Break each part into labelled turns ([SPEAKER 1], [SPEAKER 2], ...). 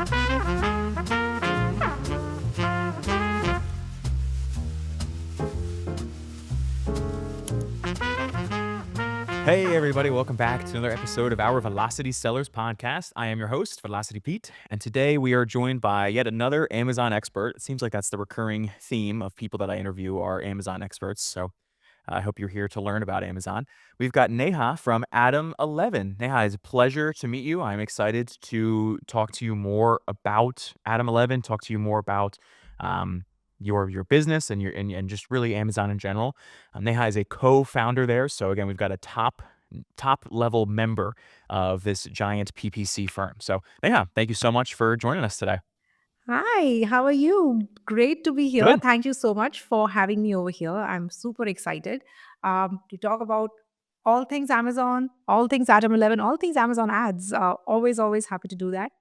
[SPEAKER 1] Hey, everybody, welcome back to another episode of our Velocity Sellers podcast. I am your host, Velocity Pete, and today we are joined by yet another Amazon expert. It seems like that's the recurring theme of people that I interview are Amazon experts, so I hope you're here to learn about Amazon. We've got Neha from Atom11. Neha, it's a pleasure to meet you. I'm excited to talk to you more about Atom11, talk to you more about your business and and just really Amazon in general. Neha is a co-founder there. So again, we've got a top level member of this giant PPC firm. So Neha, thank you so much for joining us today.
[SPEAKER 2] Hi, how are you? Great to be here.
[SPEAKER 1] Good.
[SPEAKER 2] Thank you so much for having me over here. I'm super excited to talk about all things Amazon, all things Atom11, all things Amazon ads. Always happy to do that.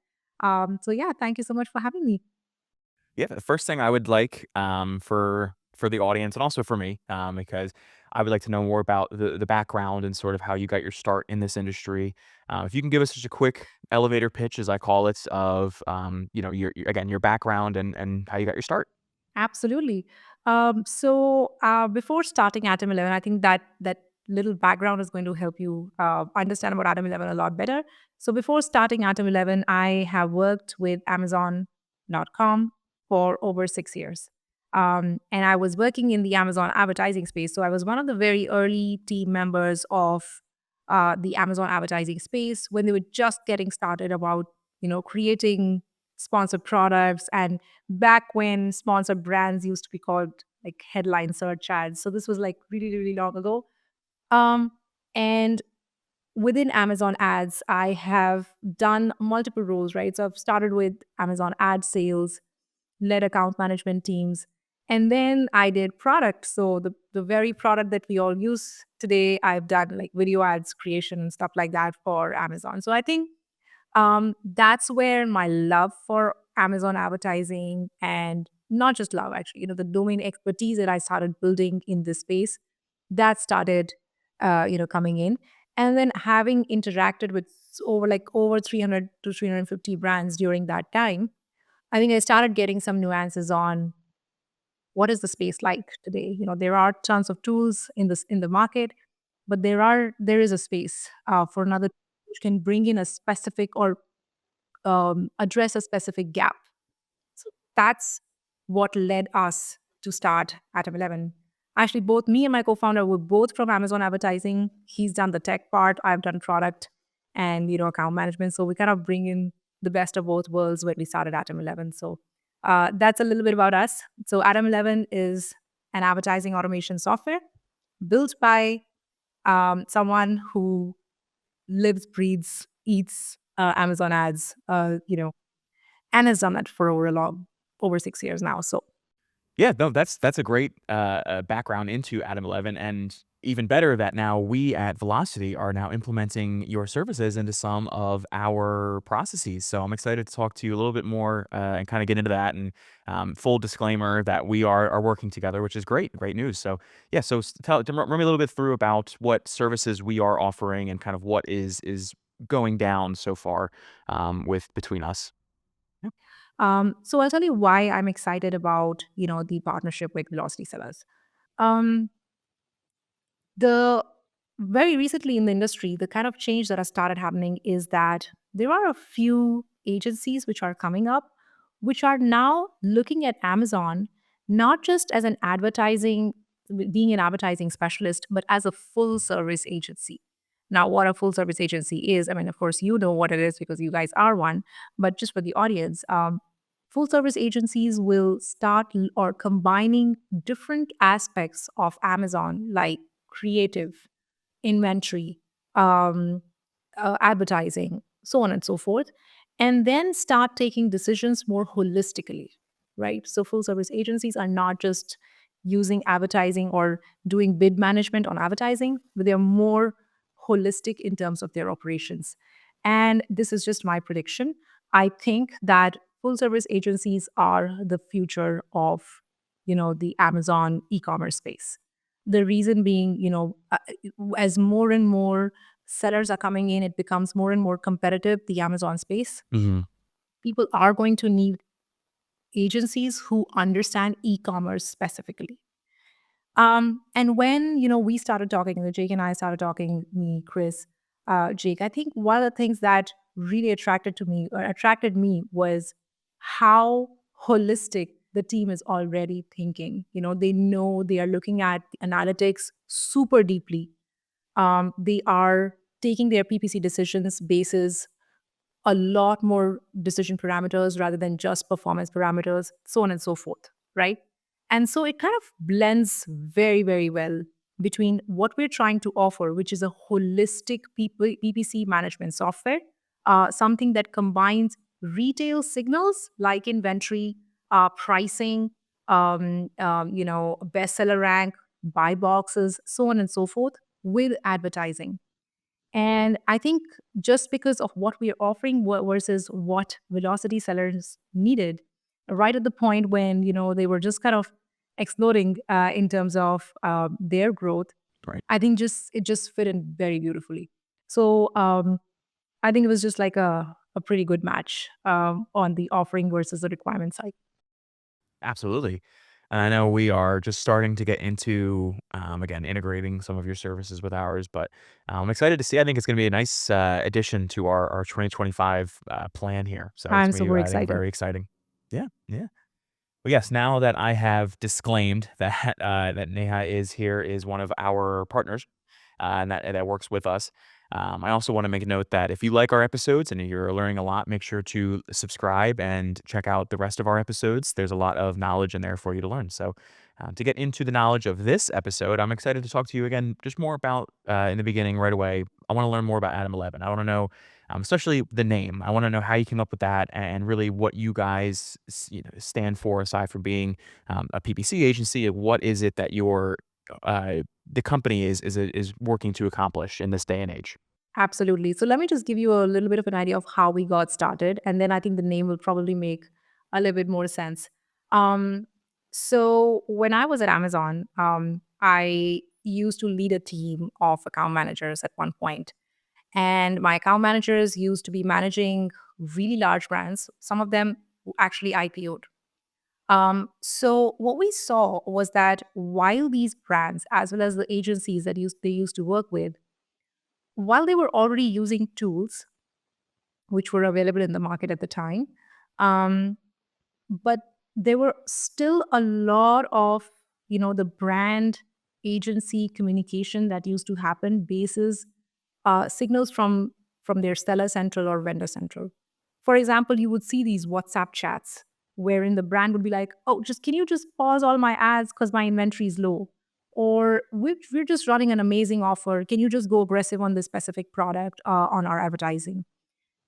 [SPEAKER 2] So, yeah, thank you so much for having me.
[SPEAKER 1] Yeah, the first thing I would like for the audience and also for me, because I would like to know more about the background and sort of how you got your start in this industry. If you can give us just a quick elevator pitch, as I call it, of again your background and how you got your start.
[SPEAKER 2] Absolutely. Before starting Atom11, I think that little background is going to help you understand about Atom11 a lot better. So, before starting Atom11, I have worked with Amazon.com for over 6 years. And I was working in the Amazon advertising space. So, I was one of the very early team members of the Amazon advertising space when they were just getting started about, creating sponsored products and back when sponsored brands used to be called like headline search ads. So this was like really, really long ago. Um, and within Amazon ads, I have done multiple roles, right? So I've started with Amazon ad sales, led account management teams, and then I did product. So the very product that we all use today, I've done like video ads creation and stuff like that for Amazon. So I think that's where my love for Amazon advertising and not just love, actually, the domain expertise that I started building in this space, that started, coming in. And then having interacted with over 300 to 350 brands during that time, I think I started getting some nuances on what is the space like today. There are tons of tools in the market, but there is a space for another which can bring in a specific or address a specific gap. So that's what led us to start Atom11. Actually, both me and my co-founder were both from Amazon advertising. He's done the tech part, I've done product and account management. So we kind of bring in the best of both worlds when we started Atom11. So that's a little bit about us. So Atom11 is an advertising automation software built by someone who lives, breathes, eats Amazon ads. And has done that for over 6 years now. So
[SPEAKER 1] Yeah, no, that's a great background into Atom11, and even better that now we at Velocity are now implementing your services into some of our processes. So I'm excited to talk to you a little bit more and kind of get into that. And full disclaimer that we are working together, which is great news. So yeah, so run me a little bit through about what services we are offering and kind of what is going down so far with between us.
[SPEAKER 2] so I'll tell you why I'm excited about the partnership with Velocity Sellers. Um, the very recently in the industry, the kind of change that has started happening is that there are a few agencies which are coming up, which are now looking at Amazon not just as being an advertising specialist, but as a full service agency. Now, what a full service agency is, I mean, of course, you know what it is because you guys are one, but just for the audience, full service agencies will or combining different aspects of Amazon, like creative, inventory, um, advertising, so on and so forth, and then start taking decisions more holistically, right? So, full service agencies are not just using advertising or doing bid management on advertising, but they're more holistic in terms of their operations. And this is just my prediction. I think that full service agencies are the future of the Amazon e-commerce space. The reason being, as more and more sellers are coming in, it becomes more and more competitive, the Amazon space. People are going to need agencies who understand e-commerce specifically. And when we started talking, Jake and I started talking, me, Chris, Jake, I think one of the things that really attracted me was how holistic the team is already thinking. They know they are looking at analytics super deeply. They are taking their PPC decisions basis a lot more decision parameters rather than just performance parameters, so on and so forth, right? And so it kind of blends very, very well between what we're trying to offer, which is a holistic PPC management software, something that combines retail signals like inventory, pricing, bestseller rank, buy boxes, so on and so forth, with advertising. And I think just because of what we are offering versus what velocity sellers needed, right at the point when they were just kind of exploding in terms of their growth,
[SPEAKER 1] Right.
[SPEAKER 2] I think just it just fit in very beautifully. So I think it was just like a pretty good match on the offering versus the requirement side.
[SPEAKER 1] Absolutely. And I know we are just starting to get into, again, integrating some of your services with ours, but I'm excited to see. I think it's going to be a nice addition to our 2025 plan here. So it's
[SPEAKER 2] I'm
[SPEAKER 1] going to be,
[SPEAKER 2] super
[SPEAKER 1] I think,
[SPEAKER 2] excited.
[SPEAKER 1] very exciting. Yeah. Yeah. Well, yes, now that I have disclaimed that that Neha is one of our partners, and that works with us. I also want to make a note that if you like our episodes and you're learning a lot, make sure to subscribe and check out the rest of our episodes. There's a lot of knowledge in there for you to learn. So, to get into the knowledge of this episode, I'm excited to talk to you again, just more about in the beginning right away. I want to learn more about Atom11. I want to know, especially the name. I want to know how you came up with that and really what you guys stand for aside from being a PPC agency. What is it that the company is working to accomplish in this day and age?
[SPEAKER 2] Absolutely. So let me just give you a little bit of an idea of how we got started, and then I think the name will probably make a little bit more sense. Um, so when I was at Amazon, I used to lead a team of account managers at one point, and my account managers used to be managing really large brands. Some of them actually IPO'd. So what we saw was that while these brands, as well as the agencies that they used to work with, while they were already using tools which were available in the market at the time. Um, but there were still a lot of, the brand agency communication that used to happen basis signals from their seller central or vendor central. For example, you would see these WhatsApp chats wherein the brand would be like, "Oh, just can you just pause all my ads because my inventory is low?" Or we're just running an amazing offer. Can you just go aggressive on this specific product on our advertising?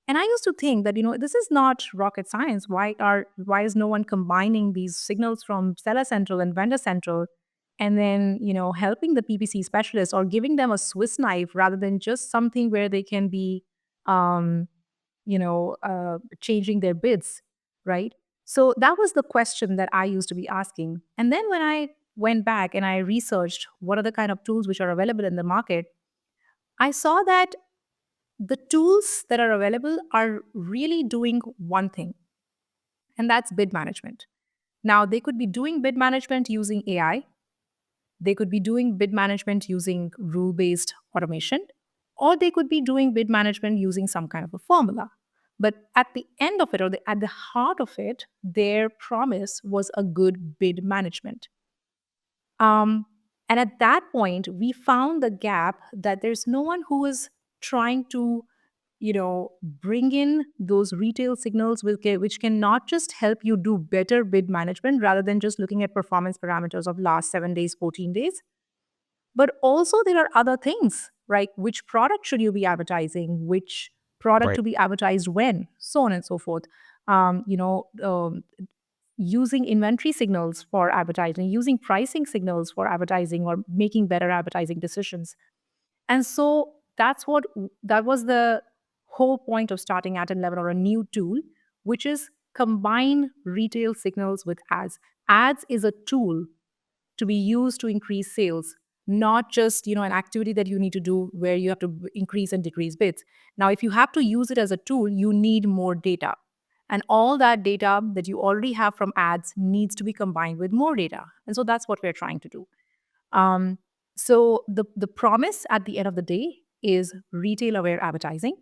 [SPEAKER 2] And I used to think that, this is not rocket science. Why is no one combining these signals from Seller Central and Vendor Central and then, helping the PPC specialist or giving them a Swiss knife rather than just something where they can be um, changing their bids, right? So that was the question that I used to be asking. And then when I went back and I researched what are the kind of tools which are available in the market, I saw that the tools that are available are really doing one thing, and that's bid management. Now, they could be doing bid management using AI, they could be doing bid management using rule based automation, or they could be doing bid management using some kind of a formula. But at the end of it, or at the heart of it, their promise was a good bid management. Um, and at that point, we found the gap that there's no one who is trying to, bring in those retail signals which can not just help you do better bid management rather than just looking at performance parameters of last 7 days, 14 days. But also, there are other things, right? Which product should you be advertising? Which product
[SPEAKER 1] Right.
[SPEAKER 2] to be advertised when? So on and so forth. Using inventory signals for advertising, using pricing signals for advertising, or making better advertising decisions. And so that was the whole point of starting Atom11 or a new tool, which is combine retail signals with ads. Ads is a tool to be used to increase sales, not just an activity that you need to do where you have to increase and decrease bids. Now, if you have to use it as a tool, you need more data. And all that data that you already have from ads needs to be combined with more data. And so that's what we're trying to do. Um, so the promise at the end of the day is retail aware advertising.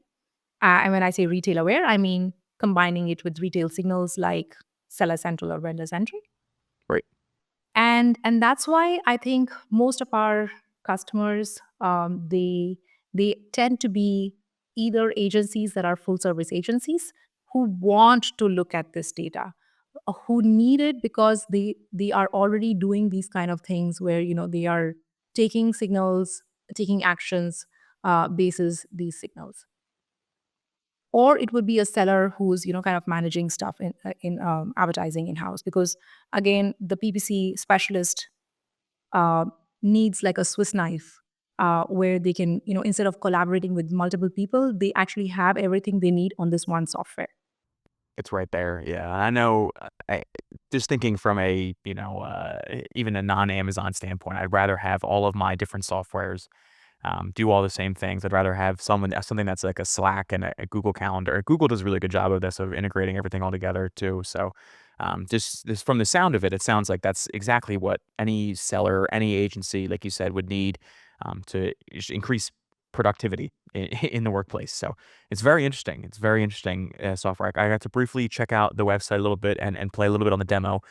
[SPEAKER 2] And when I say retail aware, I mean combining it with retail signals like seller central or vendor centric.
[SPEAKER 1] Right.
[SPEAKER 2] And that's why I think most of our customers, they tend to be either agencies that are full service agencies who want to look at this data, who need it because they are already doing these kind of things where they are taking signals, taking actions basis these signals. Or it would be a seller who's kind of managing stuff in advertising in house, because again the PPC specialist uh, needs like a Swiss knife, where they can, instead of collaborating with multiple people, they actually have everything they need on this one software.
[SPEAKER 1] It's right there. Yeah, I know. Just thinking from a even a non-Amazon standpoint, I'd rather have all of my different softwares do all the same things. I'd rather have something that's like a Slack and a Google Calendar. Google does a really good job of this, of integrating everything all together too. So, just this, from the sound of it, it sounds like that's exactly what any seller, any agency, like you said, would need to increase productivity in the workplace. So it's very interesting. It's very interesting software. I got to briefly check out the website a little bit and play a little bit on the demo,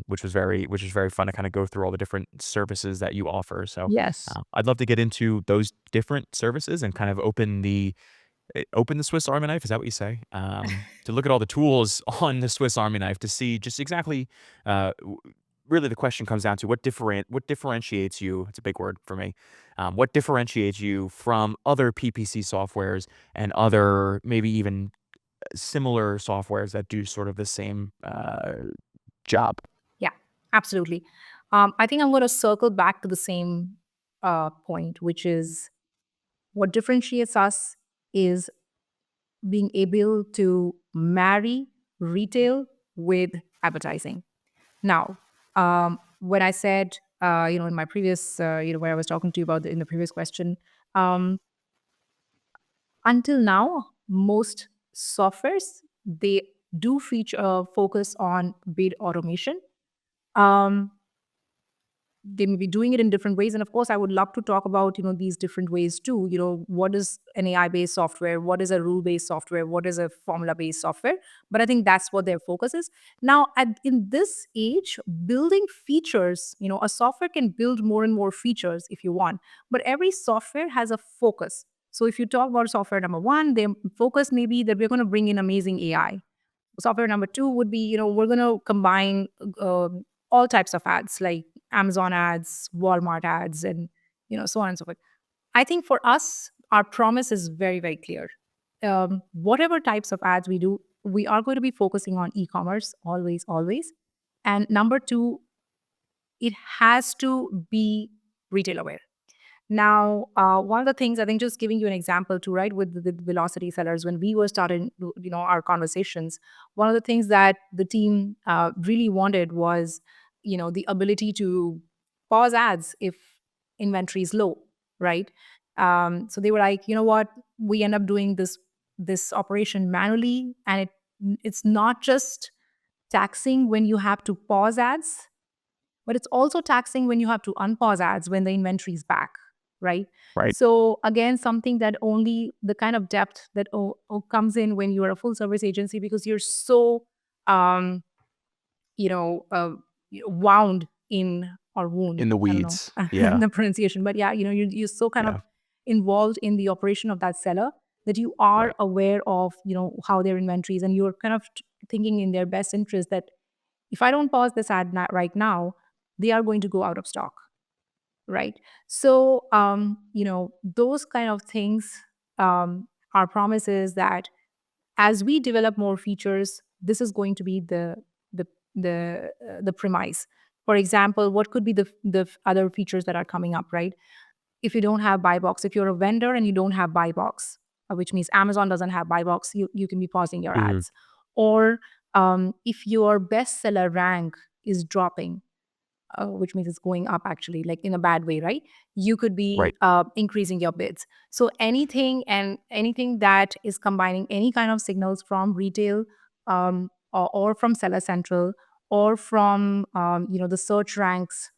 [SPEAKER 1] which was very fun to kind of go through all the different services that you offer. So
[SPEAKER 2] Yes.
[SPEAKER 1] I'd love to get into those different services and kind of open the Swiss Army knife. Is that what you say? To look at all the tools on the Swiss Army knife to see just exactly. Really, the question comes down to what differentiates you. It's a big word for me. What differentiates you from other PPC softwares and other maybe even similar softwares that do sort of the same job?
[SPEAKER 2] Yeah, absolutely. I think I'm going to circle back to the same point, which is what differentiates us is being able to marry retail with advertising. Now, when I said, in my previous, where I was talking to you about in the previous question, um, until now, most softwares, they do feature focus on bid automation. Um, they may be doing it in different ways, and of course I would love to talk about these different ways too. What is an AI based software, what is a rule based software, what is a formula based software. But I think that's what their focus is now in this age. Building features, a software can build more and more features if you want, but every software has a focus. So if you talk about software number one, their focus may be that we're going to bring in amazing AI. Software number two would be, we're going to combine all types of ads like Amazon ads, Walmart ads, and so on and so forth. I think for us, our promise is very, very clear. Whatever types of ads we do, we are going to be focusing on e-commerce always, always. And number two, it has to be retail aware. Now, one of the things, I think, just giving you an example too, right, with the velocity sellers, when we were starting, our conversations, one of the things that the team really wanted was, the ability to pause ads if inventory is low, right? So they were like, you know what, we end up doing this operation manually, and it's not just taxing when you have to pause ads, but it's also taxing when you have to unpause ads when the inventory is back, right?
[SPEAKER 1] Right.
[SPEAKER 2] So again, something that only the kind of depth that comes in when you are a full service agency, because you're so um, you know uh, wound in or wound.
[SPEAKER 1] In the
[SPEAKER 2] I don't know
[SPEAKER 1] weeds. Yeah.
[SPEAKER 2] the pronunciation, but yeah, you're so kind of
[SPEAKER 1] Yeah.
[SPEAKER 2] involved in the operation of that seller that you are
[SPEAKER 1] Right.
[SPEAKER 2] aware of how their inventories, and you're kind of thinking in their best interest that if I don't pause this ad right now, they are going to go out of stock, right? So, those kind of things, our promise is that as we develop more features, this is going to be the premise. For example, what could be the other features that are coming up, right? If you don't have buy box, if you're a vendor and you don't have buy box, which means Amazon doesn't have buy box, you can be pausing your
[SPEAKER 1] Mhm.
[SPEAKER 2] ads. Or if your bestseller rank is dropping, which means it's going up actually, like in a bad way, right? You could be
[SPEAKER 1] Right.
[SPEAKER 2] increasing your bids. So anything that is combining any kind of signals from retail or from Seller Central, or from the search ranks,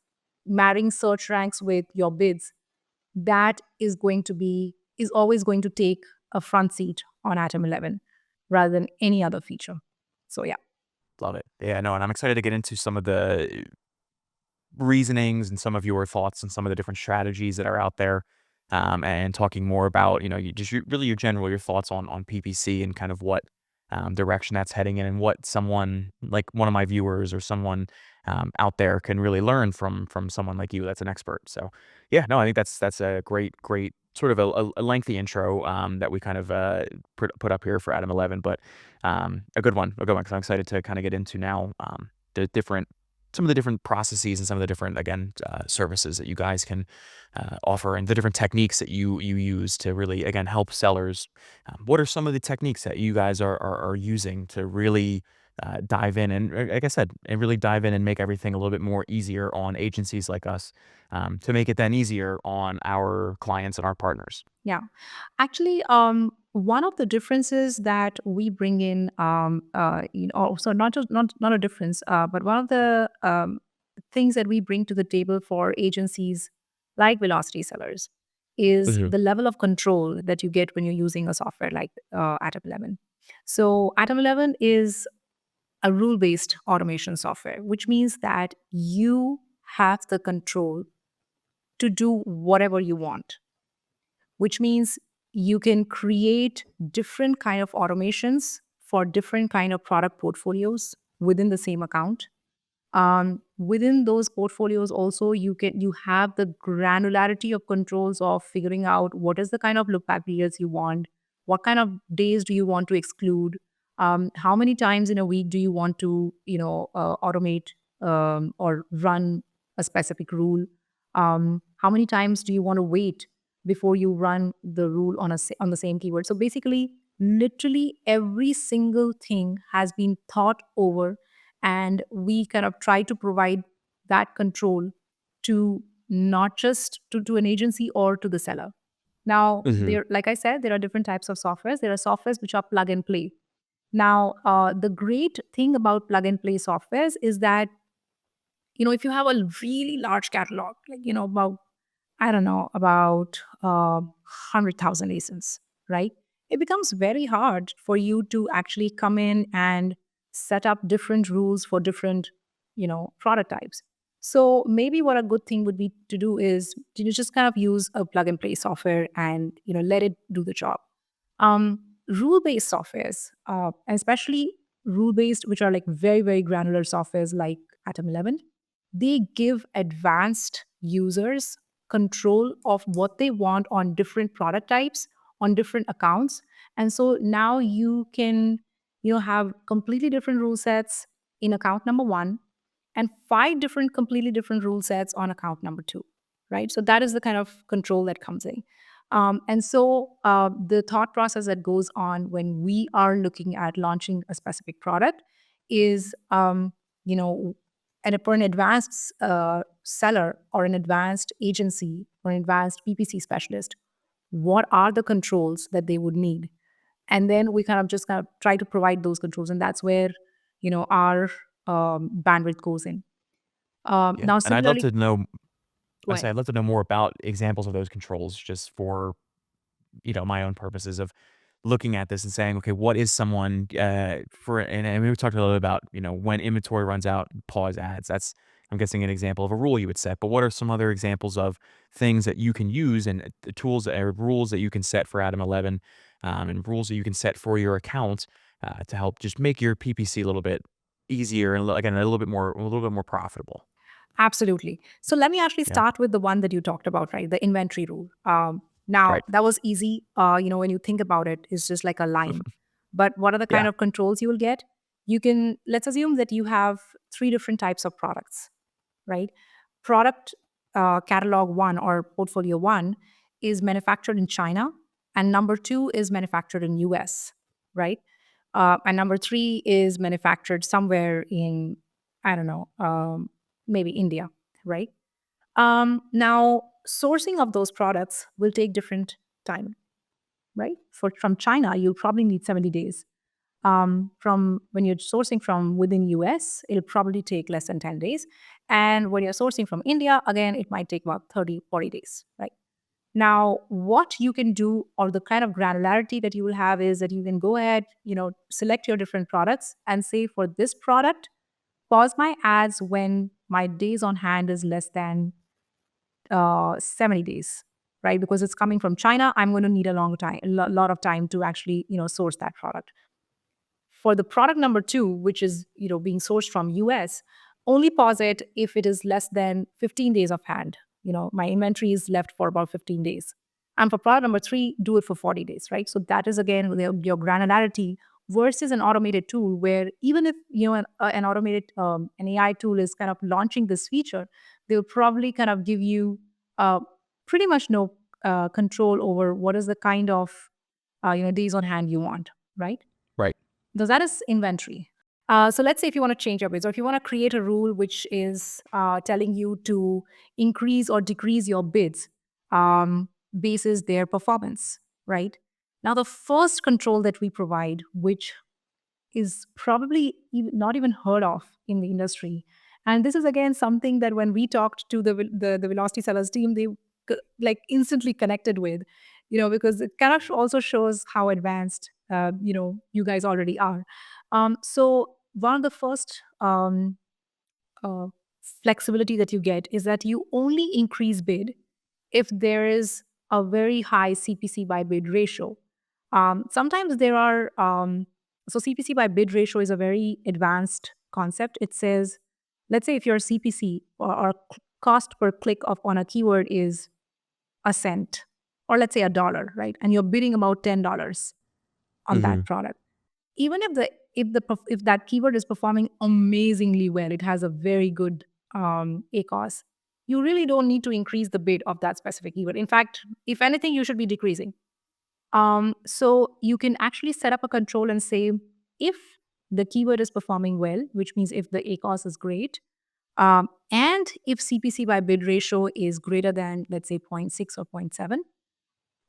[SPEAKER 2] marrying search ranks with your bids, that is always going to take a front seat on Atom 11 rather than any other feature. So yeah.
[SPEAKER 1] Love it. Yeah, no, and I'm excited to get into some of the reasonings and some of your thoughts on some of the different strategies that are out there, and talking more about really your thoughts on PPC and kind of what direction that's heading in, and what someone like one of my viewers or someone out there can really learn from someone like you that's an expert. So yeah, no, I think that's a great sort of a lengthy intro that we kind of put up here for Atom 11, but a good one because I'm excited to kind of get into now the different some of the different processes and some of the different, again, services that you guys can offer, and the different techniques that you use to really, again, help sellers. What are some of the techniques that you guys are using to really dive in and, like I said, and really dive in and make everything a little bit more easier on agencies like us, to make it then easier on our clients and our partners?
[SPEAKER 2] Yeah. Actually, one of the differences that we bring in, so not a difference, but one of the things that we bring to the table for agencies like Velocity Sellers is
[SPEAKER 1] Mhm.
[SPEAKER 2] the level of control that you get when you're using a software like Atom 11. So Atom 11 is a rule-based automation software, which means that you have the control to do whatever you want, which means you can create different kind of automations for different kind of product portfolios within the same account. Within those portfolios also, you have the granularity of controls of figuring out what is the kind of look back periods you want, what kind of days do you want to exclude, how many times in a week do you want to automate or run a specific rule, how many times do you want to wait before you run the rule on the same keyword. So basically, literally every single thing has been thought over, and we kind of try to provide that control to not just to an agency or to the seller. Now,
[SPEAKER 1] Mhm.
[SPEAKER 2] there, like I said, there are different types of softwares. There are softwares which are plug and play. Now, the great thing about plug and play softwares is that if you have a really large catalog, like about I don't know, about 100,000 ASINs, right? It becomes very hard for you to actually come in and set up different rules for different, product types. So maybe what a good thing would be to do is to just kind of use a plug and play software and, let it do the job. Rule-based softwares, especially rule-based, which are like very, very granular softwares like Atom 11, they give advanced users control of what they want on different product types, on different accounts. And so now you can have completely different rule sets in account number one, and five different completely different rule sets on account number two, right? So that is the kind of control that comes in. And so the thought process that goes on when we are looking at launching a specific product is, you know, and for an advanced seller or an advanced agency or an advanced PPC specialist, what are the controls that they would need? And then we kind of try to provide those controls, and that's where our bandwidth goes in.
[SPEAKER 1] Yeah,
[SPEAKER 2] Now,
[SPEAKER 1] and I'd love
[SPEAKER 2] similarly,
[SPEAKER 1] to know.
[SPEAKER 2] go
[SPEAKER 1] I say
[SPEAKER 2] ahead.
[SPEAKER 1] I'd love to know more about examples of those controls, just for my own purposes of looking at this and saying, okay, what is someone and we talked a little bit about, when inventory runs out, pause ads. That's, I'm guessing, an example of a rule you would set. But what are some other examples of things that you can use, and the tools or rules that you can set for Atom 11, and rules that you can set for your account, to help just make your PPC a little bit easier and, again, a little bit more profitable?
[SPEAKER 2] Absolutely. So let me actually
[SPEAKER 1] Yeah.
[SPEAKER 2] start with the one that you talked about, right? The inventory rule. Now,
[SPEAKER 1] Right.
[SPEAKER 2] that was easy. When you think about it, it's just like a line. But what are the kind
[SPEAKER 1] Yeah.
[SPEAKER 2] of controls you will get? Let's assume that you have three different types of products, right? Product catalog one or portfolio one is manufactured in China, and number two is manufactured in US, right? And number three is manufactured somewhere in, I don't know, maybe India, right? Now, sourcing of those products will take different time, right? From China, you'll probably need 70 days. From when you're sourcing from within US, it'll probably take less than 10 days. And when you're sourcing from India, again, it might take about 30, 40 days, right? Now, what you can do or the kind of granularity that you will have is that you can go ahead, select your different products and say for this product, pause my ads when my days on hand is less than 70 days, right? Because it's coming from China, I'm going to need a long time, lot of time to actually, source that product. For the product number two, which is being sourced from US, only pause it if it is less than 15 days of hand. My inventory is left for about 15 days. And for product number three, do it for 40 days, right? So that is again your granularity versus an automated tool where even if an automated an AI tool is kind of launching this feature, they'll probably kind of give you uh, pretty much no control over what is the kind of days on hand you want, right?
[SPEAKER 1] Right.
[SPEAKER 2] So that is inventory. So let's say if you want to change your bids or if you want to create a rule which is telling you to increase or decrease your bids basis their performance, right? Now, the first control that we provide, which is probably not even heard of in the industry. And this is again something that when we talked to the Velocity Sellers team, they like instantly connected with, because it kind of also shows how advanced you guys already are. So one of the first uh, flexibility that you get is that you only increase bid if there is a very high CPC by bid ratio. Sometimes there are, so CPC by bid ratio is a very advanced concept. It says, let's say if your CPC or cost per click of on a keyword is a cent, or let's say $1, right? And you're bidding about $10 on
[SPEAKER 1] Hmm.
[SPEAKER 2] that product. Even if that keyword is performing amazingly well, it has a very good ACOS, you really don't need to increase the bid of that specific keyword. In fact, if anything, you should be decreasing. So you can actually set up a control and say if the keyword is performing well, which means if the ACOS is great, and if CPC by bid ratio is greater than, let's say, zero point 0.6 or zero point 0.7,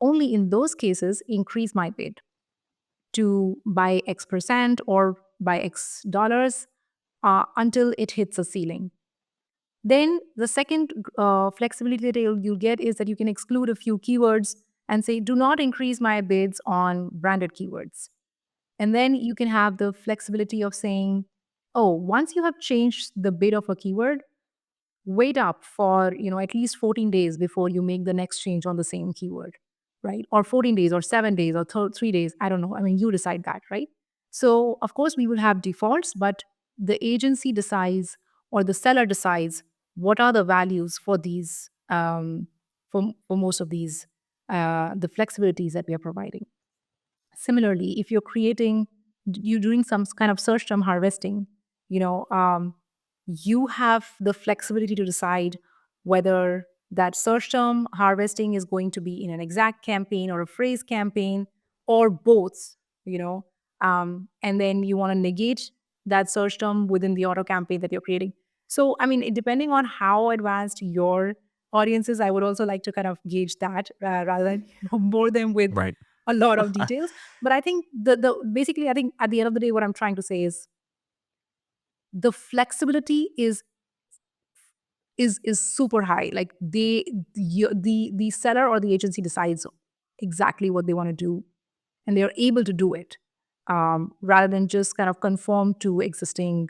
[SPEAKER 2] only in those cases increase my bid to by X percent or by X dollars until it hits a ceiling. Then the second flexibility that you'll get is that you can exclude a few keywords and say, do not increase my bids on branded keywords. And then you can have the flexibility of saying, oh, once you have changed the bid of a keyword, wait up for at least 14 days before you make the next change on the same keyword, right? Or 14 days or 7 days or 3 days, I don't know. I mean, you decide that, right? So of course we will have defaults, but the agency decides or the seller decides what are the values for these for most of these the flexibilities that we are providing. Similarly, if you're doing some kind of search term harvesting, you know, um, you have the flexibility to decide whether that search term harvesting is going to be in an exact campaign or a phrase campaign or both, and then you want to negate that search term within the auto campaign that you're creating. So, I mean, depending on how advanced your audience is, I would also like to kind of gauge that rather than bore them with
[SPEAKER 1] Right.
[SPEAKER 2] a lot of details. But I think the basically, I think at the end of the day, what I'm trying to say is the flexibility is super high. Like the seller or the agency decides exactly what they want to do, and they are able to do it rather than just kind of conform to existing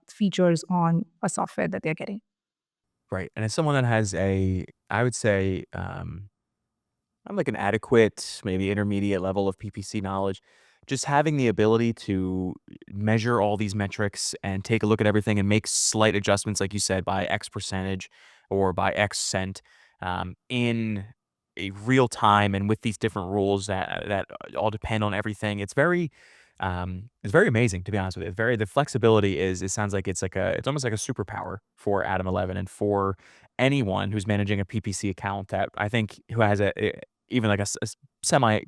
[SPEAKER 2] features on a software that they're getting.
[SPEAKER 1] Right. And as someone that has I would say, I'm like an adequate, maybe intermediate level of PPC knowledge. Just having the ability to measure all these metrics and take a look at everything and make slight adjustments, like you said, by X percentage or by X cent in a real time and with these different rules that all depend on everything. It's very amazing to be honest with you. Very the flexibility is it sounds like it's almost like a superpower for Atom11 and for anyone who's managing a PPC account that I think who has even like a semi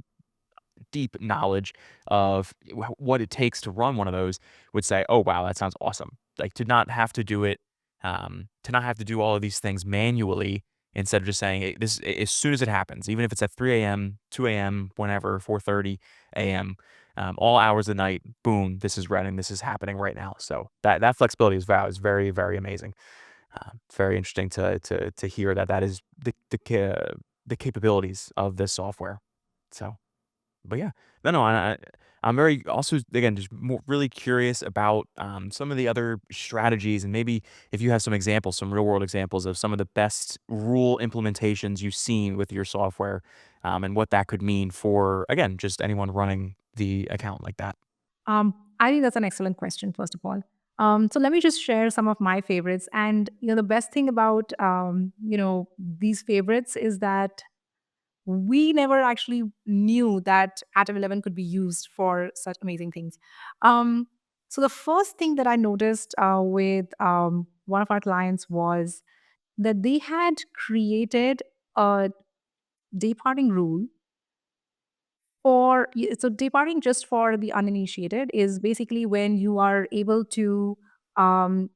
[SPEAKER 1] deep knowledge of what it takes to run one of those would say, "Oh, wow, that sounds awesome." Like, to not have to do it, to not have to do all of these things manually instead of just saying, as soon as it happens, even if it's at 3 AM, 2 AM, whenever, 4:30 AM, all hours of the night. Boom, this is running. This is happening right now. So that flexibility is very very amazing. Very interesting to hear that is the capabilities of this software. So. But yeah, no, I'm very also again just more really curious about some of the other strategies, and maybe if you have some examples, some real world examples of some of the best rule implementations you've seen with your software, and what that could mean for again just anyone running the account like that.
[SPEAKER 2] I think that's an excellent question, first of all. So let me just share some of my favorites. And the best thing about these favorites is that we never actually knew that Atom11 could be used for such amazing things. Um, so the first thing that I noticed with one of our clients was that they had created a dayparting rule so dayparting, just for the uninitiated, is basically when you are able to um,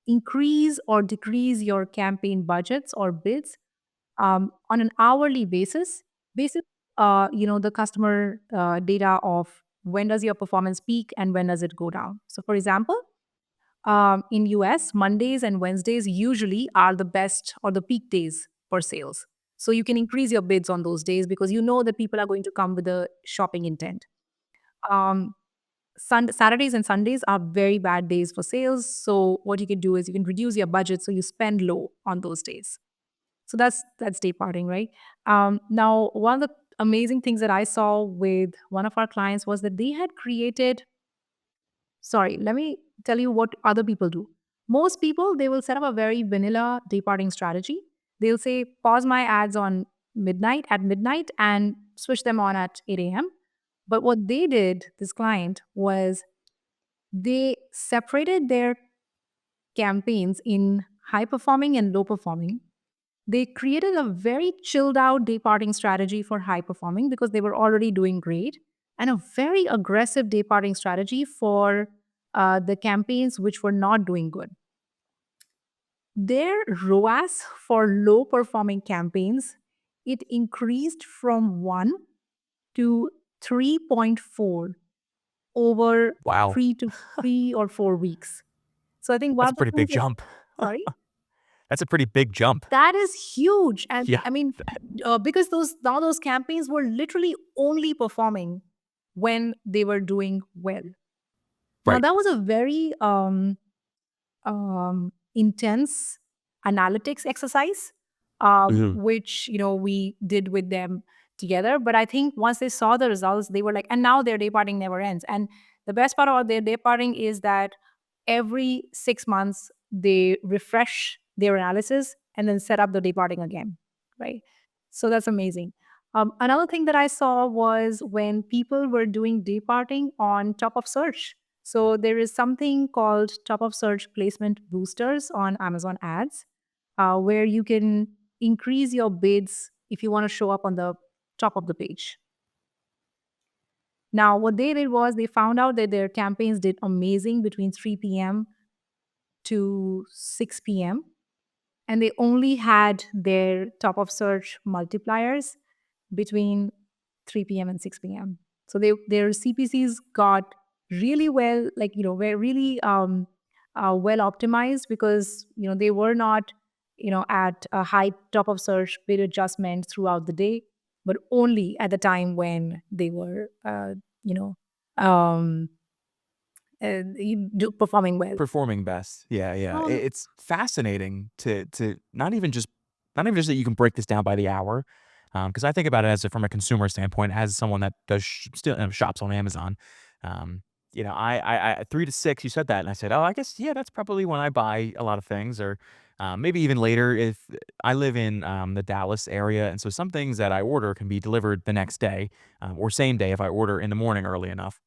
[SPEAKER 2] increase or decrease your campaign budgets or bids on an hourly basis. Basis, the customer data of when does your performance peak and when does it go down. So, for example, in US, Mondays and Wednesdays usually are the best or the peak days for sales. So you can increase your bids on those days because you know that people are going to come with a shopping intent. Um, Saturdays and Sundays are very bad days for sales. So what you can do is you can reduce your budget so you spend low on those days. So that's day parting, right? Now, one of the amazing things that I saw with one of our clients was that they had created. Sorry, let me tell you what other people do. Most people, they will set up a very vanilla departing strategy. They'll say, pause my ads on midnight and switch them on at 8 a.m. But what they did, this client, was they separated their campaigns in high performing and low performing. They created a very chilled out departing strategy for high performing because they were already doing great, and a very aggressive departing strategy for the campaigns which were not doing good. Their ROAS for low performing campaigns, it increased from 1 to 3.4 over
[SPEAKER 1] Wow,
[SPEAKER 2] 3 or 4 weeks. So I think one
[SPEAKER 1] that's a
[SPEAKER 2] of the
[SPEAKER 1] pretty
[SPEAKER 2] things
[SPEAKER 1] big
[SPEAKER 2] that,
[SPEAKER 1] jump.
[SPEAKER 2] sorry?
[SPEAKER 1] That's a pretty big jump.
[SPEAKER 2] That is huge. And
[SPEAKER 1] Yeah,
[SPEAKER 2] I mean, because those campaigns were literally only performing when they were doing well. Now,
[SPEAKER 1] right.
[SPEAKER 2] that was a very intense analytics exercise,
[SPEAKER 1] Mhm.
[SPEAKER 2] which we did with them together. But I think once they saw the results, they were like, and now their day parting never ends. And the best part about their day parting is that every 6 months they refresh their analysis and then set up the day parting again, right? So that's amazing. Another thing that I saw was when people were doing day parting on top of search. So there is something called top of search placement boosters on Amazon ads, where you can increase your bids if you want to show up on the top of the page. Now, what they did was they found out that their campaigns did amazing between 3 p.m. to 6 p.m. And they only had their top of search multipliers between 3 p.m. and 6 p.m. So their CPCs got really well, were really well optimized because they were not at a high top of search bid adjustment throughout the day, but only at the time when they were you know um, performing well.
[SPEAKER 1] Performing best. Yeah, yeah.
[SPEAKER 2] Um,
[SPEAKER 1] It's fascinating to not even just that you can break this down by the hour, because I think about it as from a consumer standpoint, as someone that does still shops on Amazon. Um, I 3 to 6. You said that, and I said, oh, I guess yeah, that's probably when I buy a lot of things, or maybe even later if I live in the Dallas area, and so some things that I order can be delivered the next day, or same day if I order in the morning early enough.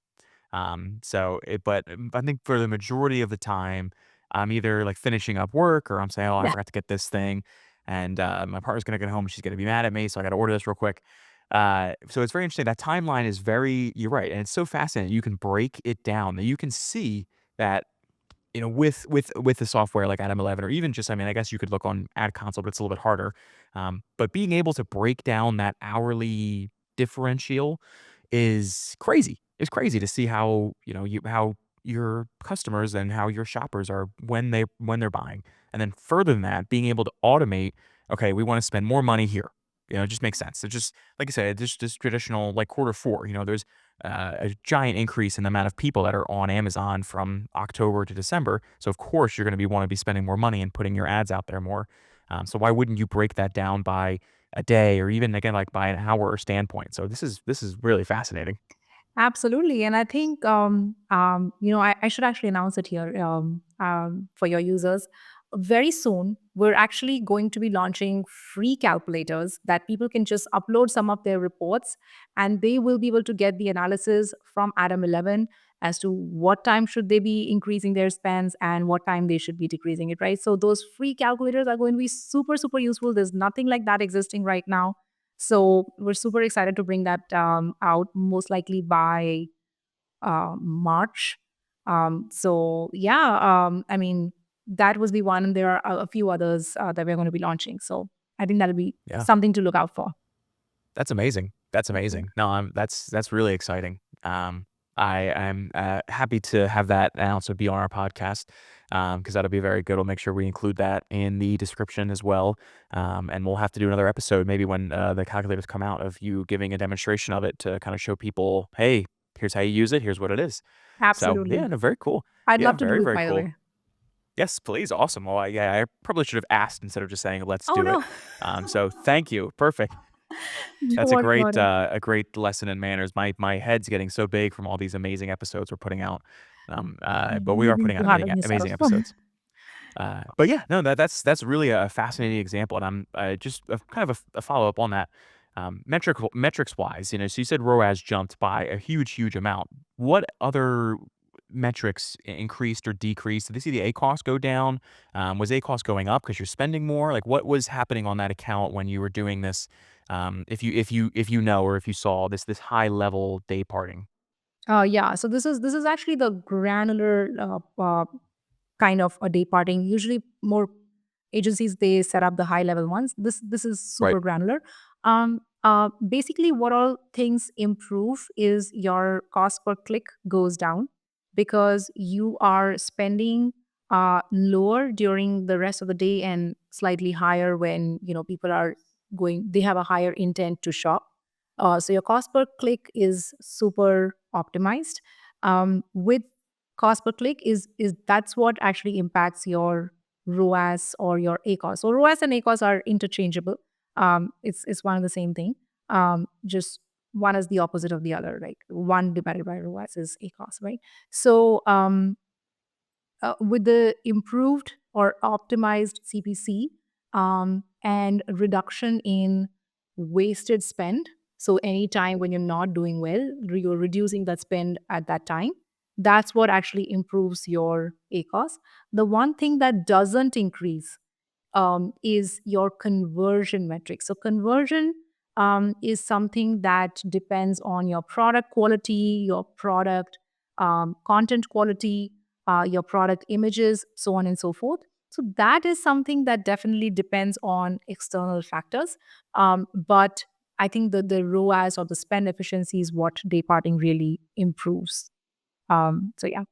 [SPEAKER 1] I think for the majority of the time, I'm either like finishing up work or I'm saying, oh, I
[SPEAKER 2] yeah.
[SPEAKER 1] forgot to get this thing. And my partner's going to get home. She's going to be mad at me. So I got to order this real quick. So it's very interesting. That timeline is you're right. And it's so fascinating. You can break it down that you can see that, with the software like Atom11, or even just, I mean, I guess you could look on Ad Console, but it's a little bit harder. But being able to break down that hourly differential is crazy. it's crazy to see how, how your customers and how your shoppers are when they're buying. And then further than that, being able to automate, okay, we want to spend more money here. It just makes sense. It just like I said, just traditional like quarter four, there's a giant increase in the amount of people that are on Amazon from October to December. So of course you're going to be want to be spending more money and putting your ads out there more. So why wouldn't you break that down by a day or even again like by an hour standpoint? So this is really fascinating.
[SPEAKER 2] Absolutely. And I think, I should actually announce it here for your users. Very soon, we're actually going to be launching free calculators that people can just upload some of their reports and they will be able to get the analysis from Atom 11 as to what time should they be increasing their spends and what time they should be decreasing it, right? So those free calculators are going to be super, super useful. There's nothing like that existing right now. So we're super excited to bring that out most likely by March. So yeah, I mean that was the one, and there are a few others that we're going to be launching. So I think that'll be
[SPEAKER 1] Yeah.
[SPEAKER 2] something to look out for.
[SPEAKER 1] That's amazing. That's
[SPEAKER 2] Mhm.
[SPEAKER 1] amazing. No, that's really exciting. I'm happy to have that and also be on our podcast because that'll be very good. We'll make sure we include that in the description as well. And we'll have to do another episode maybe when the calculators come out of you giving a demonstration of it to kind of show people, hey, here's how you use it. Here's what it is. So yeah,
[SPEAKER 2] Absolutely.
[SPEAKER 1] no, very cool.
[SPEAKER 2] I'd
[SPEAKER 1] Yeah,
[SPEAKER 2] love to
[SPEAKER 1] very
[SPEAKER 2] do it,
[SPEAKER 1] very
[SPEAKER 2] by the
[SPEAKER 1] cool.
[SPEAKER 2] way.
[SPEAKER 1] Yes, please. Awesome. Well, yeah, I probably should have asked instead of just saying let's
[SPEAKER 2] Oh
[SPEAKER 1] do it.
[SPEAKER 2] no,
[SPEAKER 1] So thank you. Perfect.
[SPEAKER 2] don't
[SPEAKER 1] That's
[SPEAKER 2] worry about it.
[SPEAKER 1] a great lesson in manners. My head's getting so big from all these amazing episodes we're putting out. But we
[SPEAKER 2] You're
[SPEAKER 1] are
[SPEAKER 2] being
[SPEAKER 1] putting
[SPEAKER 2] too
[SPEAKER 1] out
[SPEAKER 2] hard
[SPEAKER 1] amazing
[SPEAKER 2] on yourself.
[SPEAKER 1] amazing episodes. But yeah, no, that's really a fascinating example, and I'm just kind of a follow up on that. Metrics wise, so you said ROAS jumped by a huge amount. What other metrics increased or decreased? Did they see the ACoS go down? Was ACoS going up because you're spending more? Like what was happening on that account when you were doing this? If you know or if you saw this high level day parting.
[SPEAKER 2] Yeah, so this is actually the granular kind of a day parting. Usually, more agencies they set up the high level ones. This is
[SPEAKER 1] Right.
[SPEAKER 2] super granular. Basically, what all things improve is your cost per click goes down because you are spending lower during the rest of the day and slightly higher when people are going. They have a higher intent to shop. So your cost per click is super optimized. With cost per click is that's what actually impacts your ROAS or your ACoS. So ROAS and ACoS are interchangeable. It's one of the same thing. Just one is the opposite of the other. Like one divided by ROAS is ACoS, right? So with the improved or optimized CPC and reduction in wasted spend. So, anytime when you're not doing well, you're reducing that spend at that time. That's what actually improves your ACoS. The one thing that doesn't increase is your conversion metric. So, conversion is something that depends on your product quality, your product content quality, your product images, so on and so forth. So, that is something that definitely depends on external factors. But I think the ROAS or the spend efficiency is what Dayparting really improves. So, yeah.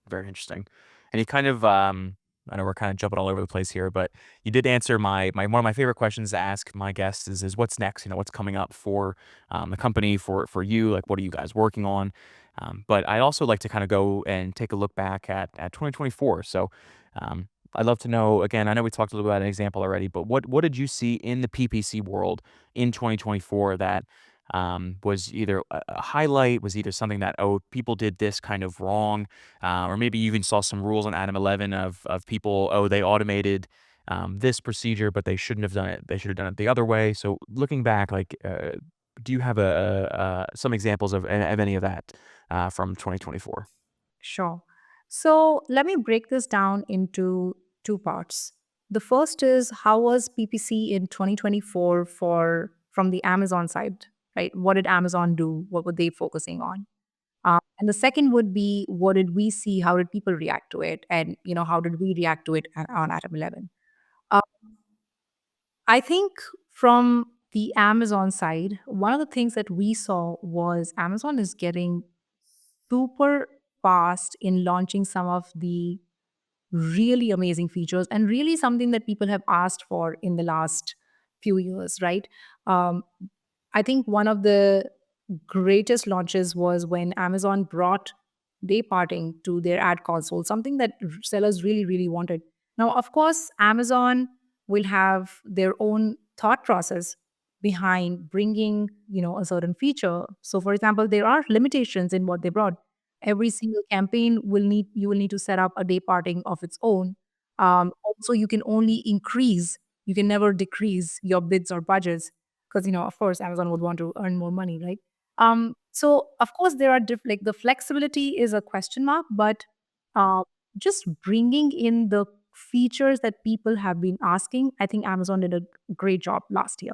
[SPEAKER 1] Very interesting. And you kind of, I know we're kind of jumping all over the place here, but you did answer my one of my favorite questions to ask my guests is what's next? What's coming up for the company for you? Like, what are you guys working on? But I also like to kind of go and take a look back at 2024. So um, I'd love to know again. I know we talked a little bit about an example already, but what did you see in the PPC world in 2024 that was either a highlight, was either something that people did this kind of wrong, or maybe you even saw some rules on Atom 11 of people, they automated this procedure, but they shouldn't have done it. They should have done it the other way. So looking back, like, do you have some examples of any of that from 2024?
[SPEAKER 2] Sure. So let me break this down into two parts. The first is how was PPC in 2024 for from the Amazon side, right? What did Amazon do? What were they focusing on? And the second would be what did we see? How did people react to it? And how did we react to it on Atom 11? Uh, I think from the Amazon side, one of the things that we saw was Amazon is getting super fast in launching some of the really amazing features and really something that people have asked for in the last few years, right? Um, I think one of the greatest launches was when Amazon brought Dayparting to their ad console, something that sellers really, really wanted. Now, of course, Amazon will have their own thought process behind bringing, a certain feature. So, for example, there are limitations in what they brought. Every single campaign will need to set up a Dayparting of its own. Also, you can only increase, you can never decrease your bids or budgets because of course Amazon would want to earn more money, right? So of course there are like the flexibility is a question mark, but uh, just bringing in the features that people have been asking, I think Amazon did a great job last year.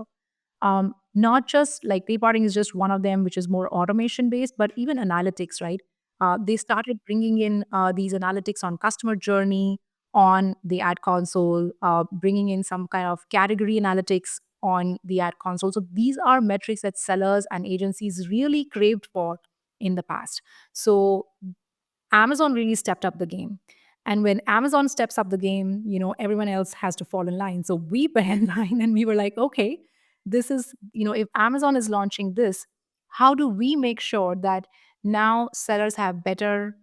[SPEAKER 2] Not just like reporting is just one of them, which is more automation based, but even analytics, right? They started bringing in these analytics on customer journey, on the ad console, bringing in some kind of category analytics on the ad console. So these are metrics that sellers and agencies really craved for in the past. So Amazon really stepped up the game. And when Amazon steps up the game, everyone else has to fall in line. So we fell in line and we were like, okay, this is, if Amazon is launching this, how do we make sure that now sellers have better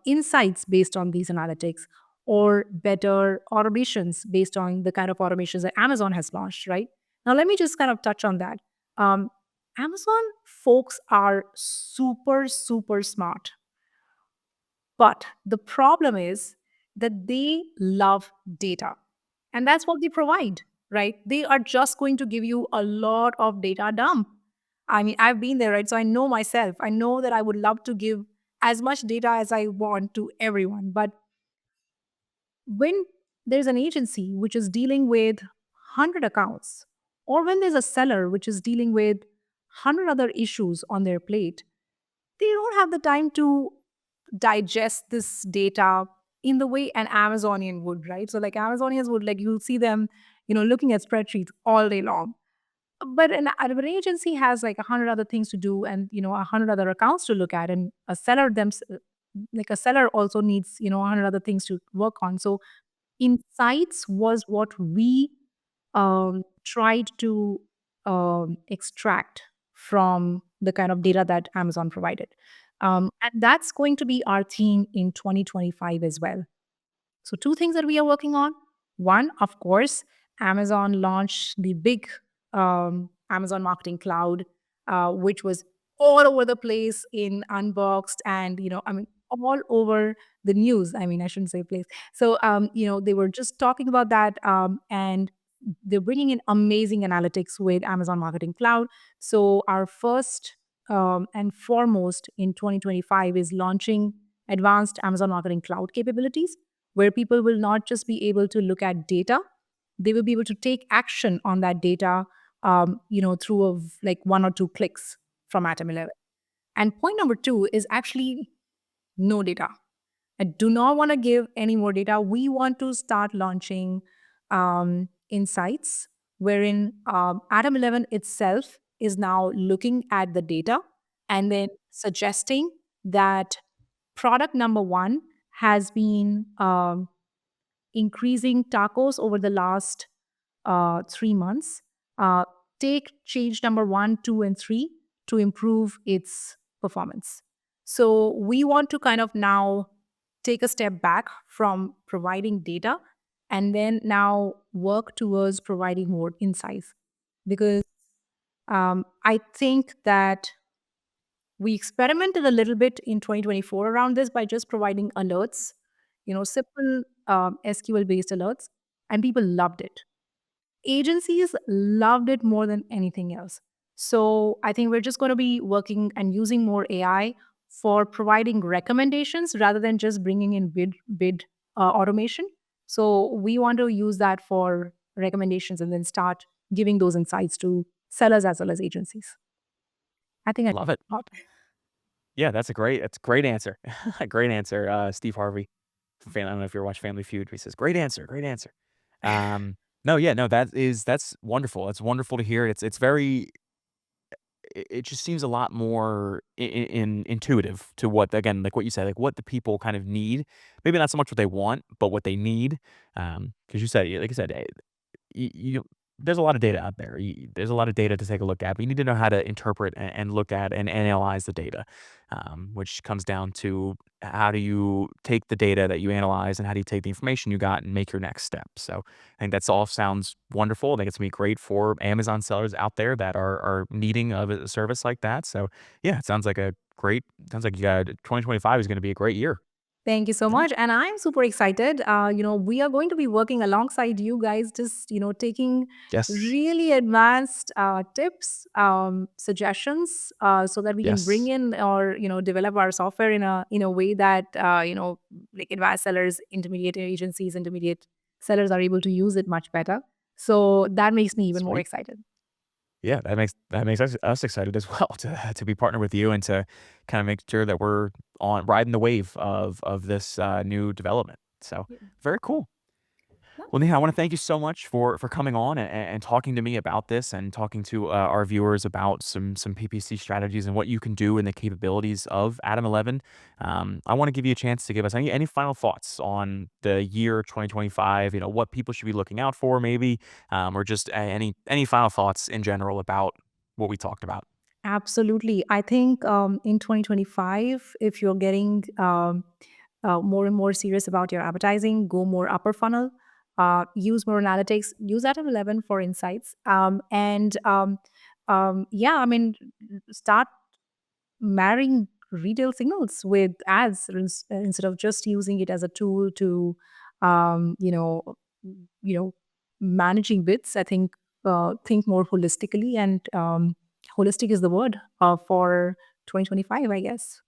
[SPEAKER 2] insights based on these analytics or better automations based on the kind of automations that Amazon has launched, right? Now, let me just kind of touch on that. Um, Amazon folks are super, super smart. But the problem is that they love data. And that's what they provide, right? They are just going to give you a lot of data dump. I mean, I've been there, right? So I know myself. I know that I would love to give as much data as I want to everyone. But when there's an agency which is dealing with 100 accounts, or when there's a seller which is dealing with 100 other issues on their plate, they don't have the time to digest this data in the way an Amazonian would, right? So like Amazonians would like you'll see them, looking at spreadsheets all day long. But an agency has like 100 other things to do and 100 other accounts to look at, and a seller them like a seller also needs 100 other things to work on. So insights was what we tried to extract from the kind of data that Amazon provided. And that's going to be our theme in 2025 as well. So, two things that we are working on. One, of course, Amazon launched the big Amazon Marketing Cloud, which was all over the place in Unboxed and, I mean, all over the news. I mean, I shouldn't say place. So, they were just talking about that and they're bringing in amazing analytics with Amazon Marketing Cloud. So, our first and foremost in 2025 is launching advanced Amazon Marketing Cloud capabilities where people will not just be able to look at data, they will be able to take action on that data, through like one or two clicks from Atom11. And point number two is actually no data. I do not want to give any more data. We want to start launching insights wherein Atom11 itself is now looking at the data and then suggesting that product number one has been increasing tacos over the last 3 months. Uh, Take change number one, two, and three to improve its performance. So we want to kind of now take a step back from providing data and then now work towards providing more insights because I think that we experimented a little bit in 2024 around this by just providing alerts, simple SQL based alerts, and people loved it. Agencies loved it more than anything else. So I think we're just going to be working and using more AI for providing recommendations rather than just bringing in bid automation. So we want to use that for recommendations and then start giving those insights to sellers as well as agencies. I think I
[SPEAKER 1] Love it.
[SPEAKER 2] talked a lot.
[SPEAKER 1] Yeah, that's a great answer. Great answer, Steve Harvey. I don't know if you ever watch Family Feud, but he says, "Great answer, great answer." Um, no, yeah, no, that's wonderful. It's wonderful to hear. It's very it just seems a lot more intuitive to what, again, like what you said, like what the people kind of need. Maybe not so much what they want, but what they need. Because you said, like I said, you there's a lot of data out there. There's a lot of data to take a look at, but you need to know how to interpret and look at and analyze the data, which comes down to how do you take the data that you analyze and how do you take the information you got and make your next step. So I think that's all sounds wonderful. I think it's gonna be great for Amazon sellers out there that are needing of a service like that. So yeah, it sounds like a great. Sounds like you got 2025 is going to be a great year.
[SPEAKER 2] Thank you so
[SPEAKER 1] Yeah.
[SPEAKER 2] much. And I'm super excited. We are going to be working alongside you guys, just, taking
[SPEAKER 1] Yes.
[SPEAKER 2] really advanced tips, suggestions, so that we can bring
[SPEAKER 1] Yes.
[SPEAKER 2] in or, develop our software in a way that, like advanced sellers, intermediate agencies, intermediate sellers are able to use it much better. So that makes me even more
[SPEAKER 1] Sweet.
[SPEAKER 2] excited.
[SPEAKER 1] Yeah, that makes us excited as well to be partnered with you and to kind of make sure that we're on riding the wave of this new development. So
[SPEAKER 2] Yeah.
[SPEAKER 1] very cool.
[SPEAKER 2] No,
[SPEAKER 1] Well, Neha, I want to thank you so much for coming on and talking to me about this and talking to our viewers about some PPC strategies and what you can do and the capabilities of Atom11. I want to give you a chance to give us any final thoughts on the year 2025. What people should be looking out for, maybe, or just any final thoughts in general about what we talked about.
[SPEAKER 2] absolutely. I think in 2025, if you're getting more and more serious about your advertising, go more upper funnel, use more analytics, use Atom 11 for insights. Yeah, I mean, start marrying retail signals with ads instead of just using it as a tool to, um, you know, you know, managing bits. I think more holistically, and holistic is the word for 2025, I guess.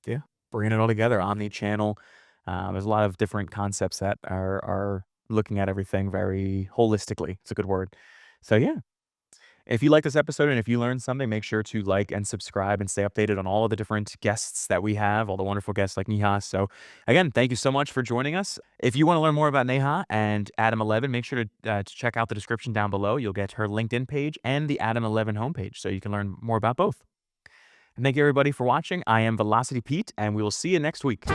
[SPEAKER 1] Yeah, bringing it all together, omni-channel. There's a lot of different concepts that are looking at everything very holistically. It's a good word. So yeah, if you like this episode and if you learned something, make sure to like and subscribe and stay updated on all of the different guests that we have, all the wonderful guests like Neha. So again, thank you so much for joining us. If you want to learn more about Neha and Atom11, make sure to check out the description down below. You'll get her LinkedIn page and the Atom11 homepage, so you can learn more about both. And thank you everybody for watching. I am Velocity Pete, and we will see you next week.